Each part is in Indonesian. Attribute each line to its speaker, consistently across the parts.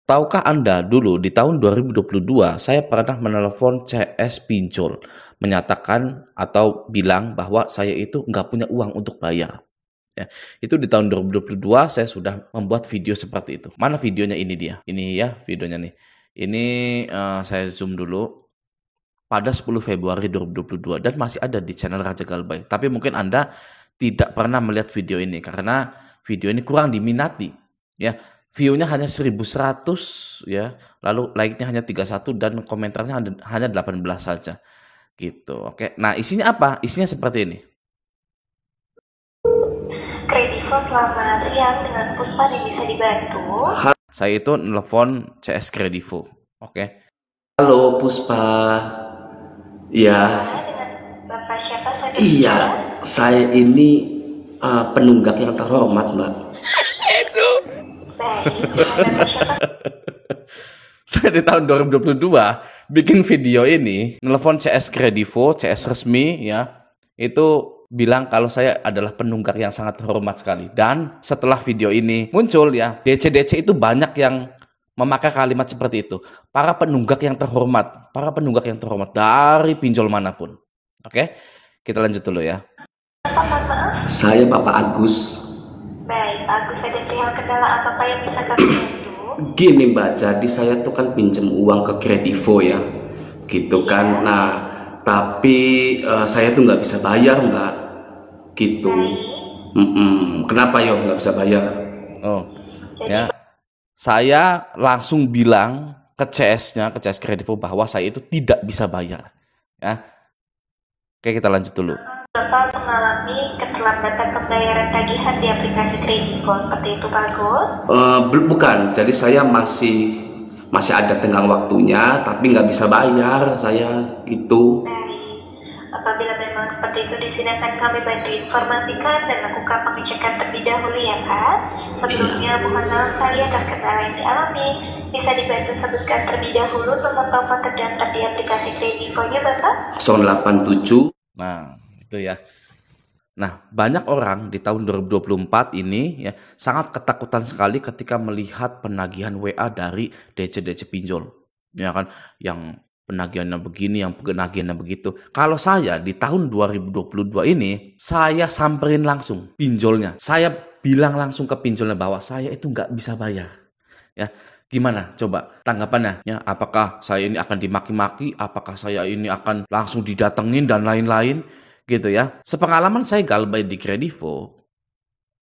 Speaker 1: Tahukah Anda dulu di tahun 2022 saya pernah menelepon CS pinjol menyatakan atau bilang bahwa saya itu nggak punya uang untuk bayar. Ya, itu di tahun 2022 saya sudah membuat video seperti itu. Mana videonya ini dia? Ini ya videonya nih. Ini saya zoom dulu pada 10 Februari 2022 dan masih ada di channel Raja Galbay. Tapi mungkin Anda tidak pernah melihat video ini karena video ini kurang diminati. Ya, view-nya hanya 1.100 ya, lalu like-nya hanya 31 dan komentarnya hanya 18 saja. Gitu. Oke. Nah, isinya apa? Isinya seperti ini.
Speaker 2: Kredivo, selamat siang, dengan Puspa yang bisa dibantu.
Speaker 1: Saya itu nelfon CS Kredivo. Oke.
Speaker 3: Halo Puspa. Ya.
Speaker 2: Dengan Bapak siapa saja?
Speaker 3: Iya, saya ini penunggak yang terhormat, Mbak.
Speaker 2: Baik, Bapak siapa?
Speaker 1: Saya di tahun 2022 bikin video ini, nelfon CS Kredivo, CS resmi ya. Itu bilang kalau saya adalah penunggak yang sangat terhormat sekali. Dan setelah video ini muncul ya, DC-DC itu banyak yang memakai kalimat seperti itu. Para penunggak yang terhormat dari pinjol manapun. Oke, kita lanjut dulu ya.
Speaker 2: Maaf.
Speaker 3: Saya Bapak Agus.
Speaker 2: Baik, Agus, ada perihal kendala apa yang bisa kami bantu?
Speaker 3: Gini Mbak, jadi saya tuh kan pinjem uang ke Kredivo ya, gitu kan. Nah, tapi saya tuh nggak bisa bayar Mbak, gitu. Kenapa yo nggak bisa bayar?
Speaker 1: Oh, ya. Saya langsung bilang ke CS-nya, ke CS Kredivo bahwa saya itu tidak bisa bayar. Ya. Oke, kita lanjut dulu.
Speaker 2: Bapak mengalami keterlambatan pembayaran tagihan di aplikasi Kredivo, seperti itu Pak Agus?
Speaker 3: Bukan, jadi saya masih ada tenggang waktunya, tapi nggak bisa bayar saya, gitu.
Speaker 2: Baik, apabila memang seperti itu di sini akan kami bantu informasikan dan lakukan pengecekan terlebih dahulu ya Pak. Sebelumnya mohon maaf sekali atas kendala yang dialami. Bisa dibantu sebutkan terlebih dahulu nomor telepon terdaftar di aplikasi Kredivo-nya Bapak?
Speaker 3: 087.
Speaker 1: Nah, itu ya. Nah, banyak orang di tahun 2024 ini ya sangat ketakutan sekali ketika melihat penagihan WA dari DC-DC pinjol. Ya kan, yang penagihannya begini, yang penagihannya begitu. Kalau saya di tahun 2022 ini, saya samperin langsung pinjolnya. Saya bilang langsung ke pinjolnya bahwa saya itu nggak bisa bayar. Ya, gimana coba tanggapannya? Ya, apakah saya ini akan dimaki-maki? Apakah saya ini akan langsung didatengin dan lain-lain? Gitu ya. Sepengalaman saya Galbay di Kredivo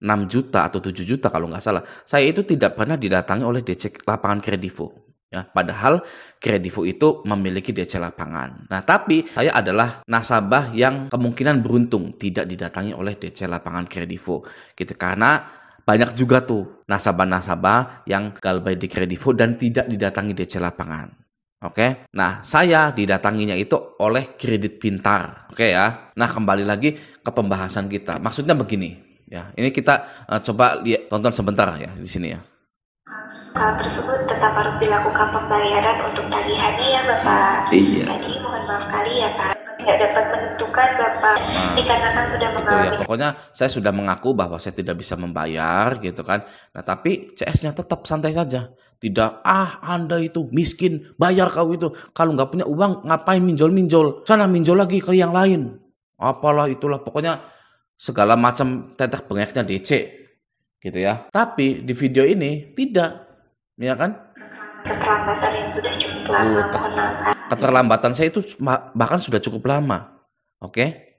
Speaker 1: 6 juta atau 7 juta kalau nggak salah. Saya itu tidak pernah didatangi oleh DC lapangan Kredivo. Ya, padahal Kredivo itu memiliki DC lapangan. Nah, tapi saya adalah nasabah yang kemungkinan beruntung tidak didatangi oleh DC lapangan Kredivo. Gitu, karena banyak juga tuh nasabah-nasabah yang Galbay di Kredivo dan tidak didatangi DC lapangan. Oke, nah saya didatanginya itu oleh Kredit Pintar. Oke ya, nah kembali lagi ke pembahasan kita. Maksudnya begini, ya. Ini kita coba lihat, tonton sebentar ya di sini ya.
Speaker 2: Hal tersebut tetap harus dilakukan pembayaran untuk tagihannya ya Bapak.
Speaker 3: Iya.
Speaker 2: Jadi mohon maaf sekali ya Pak, tidak dapat menentukan Bapak dikarenakan sudah
Speaker 1: Itu
Speaker 2: mengalami.
Speaker 1: ya, pokoknya saya sudah mengaku bahwa saya tidak bisa membayar gitu kan. Nah, tapi CS-nya tetap santai saja. Tidak, Anda itu miskin, bayar kau itu. Kalau nggak punya uang, ngapain minjol-minjol? Sana minjol lagi ke yang lain. Apalah itulah, pokoknya segala macam tetek bengeknya DC. Gitu ya. Tapi di video ini tidak. Ya kan?
Speaker 2: Keterlambatan yang sudah cukup lama, mohon maaf.
Speaker 1: Keterlambatan saya itu bahkan sudah cukup lama. Oke?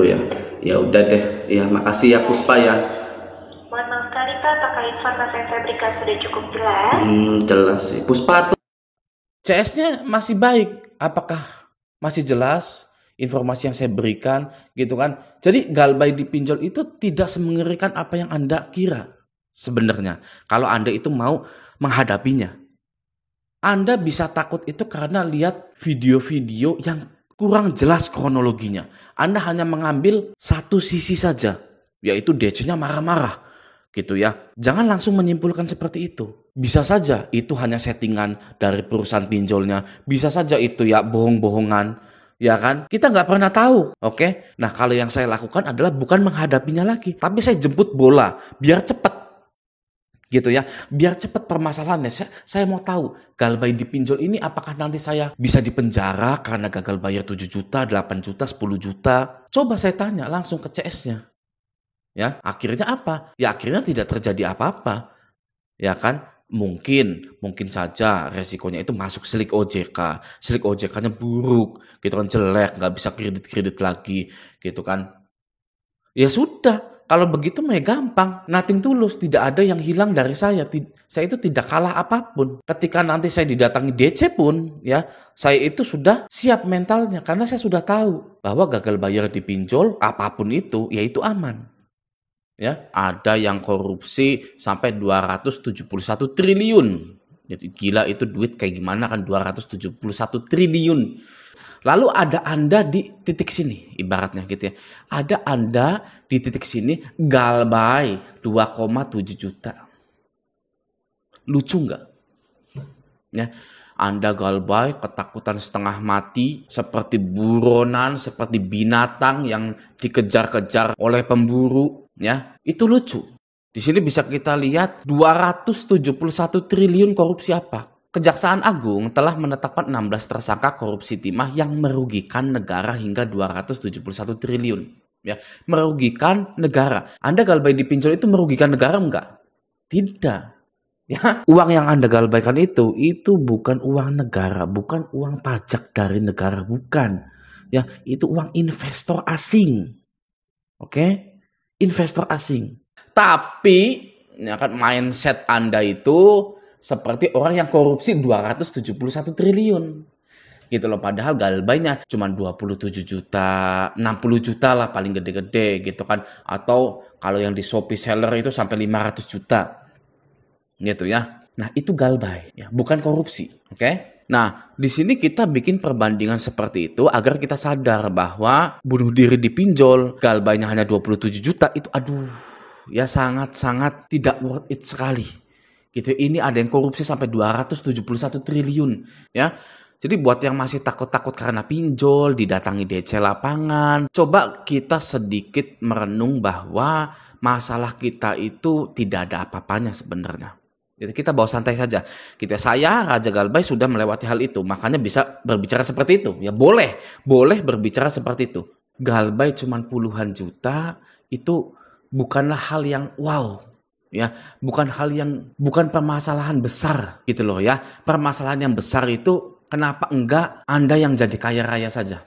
Speaker 3: Oh ya, ya udah deh. Ya makasih ya Puspa ya.
Speaker 2: Mohon maaf sekali Pak, apakah informasi yang saya berikan sudah cukup jelas?
Speaker 3: Jelas sih. Puspa tuh.
Speaker 1: CS-nya masih baik. Apakah masih jelas informasi yang saya berikan gitu kan? Jadi Galbay di pinjol itu tidak semengerikan apa yang Anda kira sebenarnya. Kalau Anda itu mau menghadapinya. Anda bisa takut itu karena lihat video-video yang kurang jelas kronologinya. Anda hanya mengambil satu sisi saja, yaitu DC-nya marah-marah. Gitu ya. Jangan langsung menyimpulkan seperti itu. Bisa saja itu hanya settingan dari perusahaan pinjolnya. Bisa saja itu ya bohong-bohongan. Ya kan? Kita nggak pernah tahu. Oke? Nah, kalau yang saya lakukan adalah bukan menghadapinya lagi. Tapi saya jemput bola. Biar cepat. Gitu ya. Biar cepat permasalahannya. Saya mau tahu, Galbay dipinjol ini apakah nanti saya bisa dipenjara karena gagal bayar 7 juta, 8 juta, 10 juta? Coba saya tanya langsung ke CS-nya. Ya, akhirnya apa? Ya akhirnya tidak terjadi apa-apa. Ya kan? Mungkin saja resikonya itu masuk slik OJK. Slik OJK-nya buruk, gitu kan, jelek, nggak bisa kredit lagi, gitu kan. Ya sudah. Kalau begitu mah ya gampang, nothing tulus, tidak ada yang hilang dari saya. Saya itu tidak kalah apapun. Ketika nanti saya didatangi DC pun, ya, saya itu sudah siap mentalnya karena saya sudah tahu bahwa gagal bayar dipinjol apapun itu, ya itu aman. Ya, ada yang korupsi sampai 271 triliun. Jadi gila itu duit kayak gimana kan 271 triliun. Lalu ada Anda di titik sini, ibaratnya gitu ya. Ada Anda di titik sini, Galbay 2,7 juta. Lucu nggak? Ya, Anda Galbay ketakutan setengah mati, seperti buronan, seperti binatang yang dikejar-kejar oleh pemburu. Ya, itu lucu. Di sini bisa kita lihat 271 triliun korupsi apa? Kejaksaan Agung telah menetapkan 16 tersangka korupsi timah yang merugikan negara hingga 271 triliun. Ya, merugikan negara. Anda Galbay dipinjol itu merugikan negara enggak? Tidak. Ya, uang yang Anda galbaikan itu bukan uang negara, bukan uang pajak dari negara, bukan. Ya, itu uang investor asing. Oke? Investor asing. Tapi ya kan mindset Anda itu seperti orang yang korupsi 271 triliun. Gitu loh, padahal galbaynya cuma 27 juta, 60 juta lah paling gede-gede gitu kan. Atau kalau yang di Shopee seller itu sampai 500 juta. Gitu ya. Nah, itu galbay ya, bukan korupsi, oke? Nah, di sini kita bikin perbandingan seperti itu agar kita sadar bahwa bunuh diri dipinjol, galbaynya hanya 27 juta itu aduh, ya sangat-sangat tidak worth it sekali. Gitu. Ini ada yang korupsi sampai 271 triliun, ya. Jadi buat yang masih takut-takut karena pinjol, didatangi DC lapangan, coba kita sedikit merenung bahwa masalah kita itu tidak ada apa-apanya sebenarnya. Jadi kita bawa santai saja. Saya Raja Galbay sudah melewati hal itu, makanya bisa berbicara seperti itu. Ya boleh berbicara seperti itu. Galbay cuma puluhan juta itu bukanlah hal yang wow. Ya, bukan permasalahan besar gitu loh ya. Permasalahan yang besar itu kenapa enggak Anda yang jadi kaya raya saja?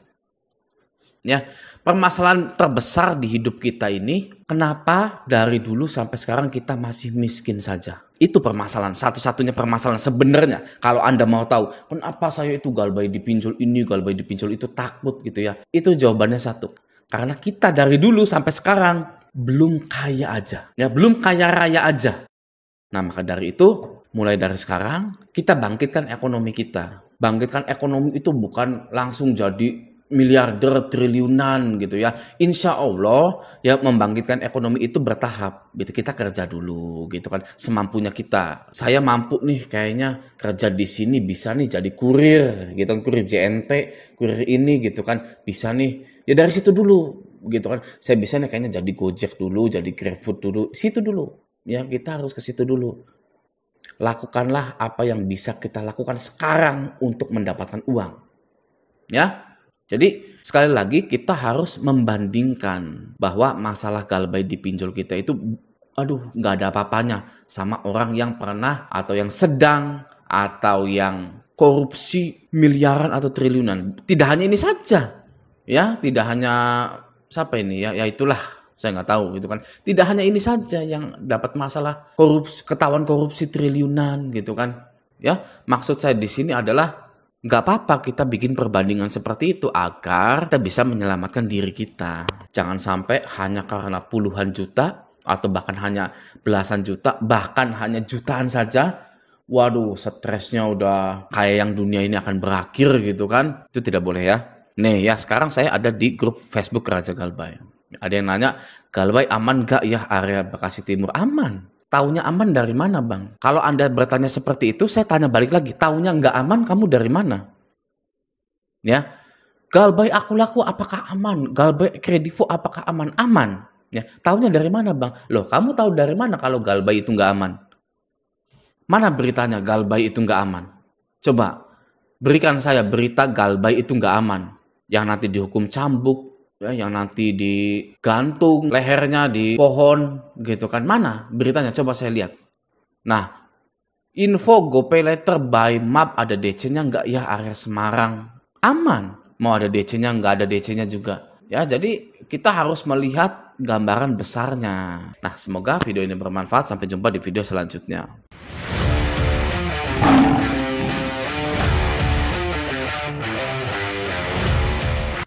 Speaker 1: Ya, permasalahan terbesar di hidup kita ini kenapa dari dulu sampai sekarang kita masih miskin saja? Itu permasalahan, satu-satunya permasalahan sebenarnya. Kalau Anda mau tahu, kenapa saya itu Galbay dipinjol ini, Galbay dipinjol itu, takut gitu ya. Itu jawabannya satu. Karena kita dari dulu sampai sekarang belum kaya aja, ya belum kaya raya aja. Nah maka dari itu, mulai dari sekarang kita bangkitkan ekonomi kita. Bangkitkan ekonomi itu bukan langsung jadi miliarder triliunan gitu ya. Insya Allah ya membangkitkan ekonomi itu bertahap. Gitu kita kerja dulu gitu kan, semampunya kita. Saya mampu nih kayaknya kerja di sini bisa nih jadi kurir gitu kan, kurir JNT, kurir ini gitu kan bisa nih. Ya dari situ dulu. Gitu kan, saya bisa nih kayaknya jadi Gojek dulu, jadi GrabFood dulu, situ dulu, ya kita harus ke situ dulu. Lakukanlah apa yang bisa kita lakukan sekarang untuk mendapatkan uang, ya. Jadi sekali lagi kita harus membandingkan bahwa masalah Galbay dipinjol kita itu, aduh nggak ada apa-apanya sama orang yang pernah atau yang sedang atau yang korupsi miliaran atau triliunan. Tidak hanya ini saja, ya, tidak hanya siapa ini ya itulah saya nggak tahu gitu kan. Tidak hanya ini saja yang dapat masalah korupsi, ketahuan korupsi triliunan gitu kan. Ya, maksud saya di sini adalah nggak apa-apa kita bikin perbandingan seperti itu agar kita bisa menyelamatkan diri kita. Jangan sampai hanya karena puluhan juta atau bahkan hanya belasan juta, bahkan hanya jutaan saja. Waduh, stresnya udah kayak yang dunia ini akan berakhir gitu kan. Itu tidak boleh ya. Nih ya, sekarang saya ada di grup Facebook Raja Galbay. Ada yang nanya, Galbay aman gak ya area Bekasi Timur? Aman. Taunya aman dari mana bang? Kalau Anda bertanya seperti itu, saya tanya balik lagi. Taunya nggak aman, kamu dari mana? Ya, Galbay Aku Laku apakah aman? Galbay Kredivo apakah aman? Aman. Ya, taunya dari mana bang? Loh, kamu tahu dari mana kalau Galbay itu nggak aman? Mana beritanya Galbay itu nggak aman? Coba, berikan saya berita Galbay itu nggak aman. Yang nanti dihukum cambuk, ya, yang nanti digantung lehernya di pohon, gitu kan. Mana beritanya? Coba saya lihat. Nah, info GoPay Later by Map ada DC-nya nggak ya area Semarang? Aman. Mau ada DC-nya, nggak ada DC-nya juga. Ya, jadi kita harus melihat gambaran besarnya. Nah, semoga video ini bermanfaat. Sampai jumpa di video selanjutnya.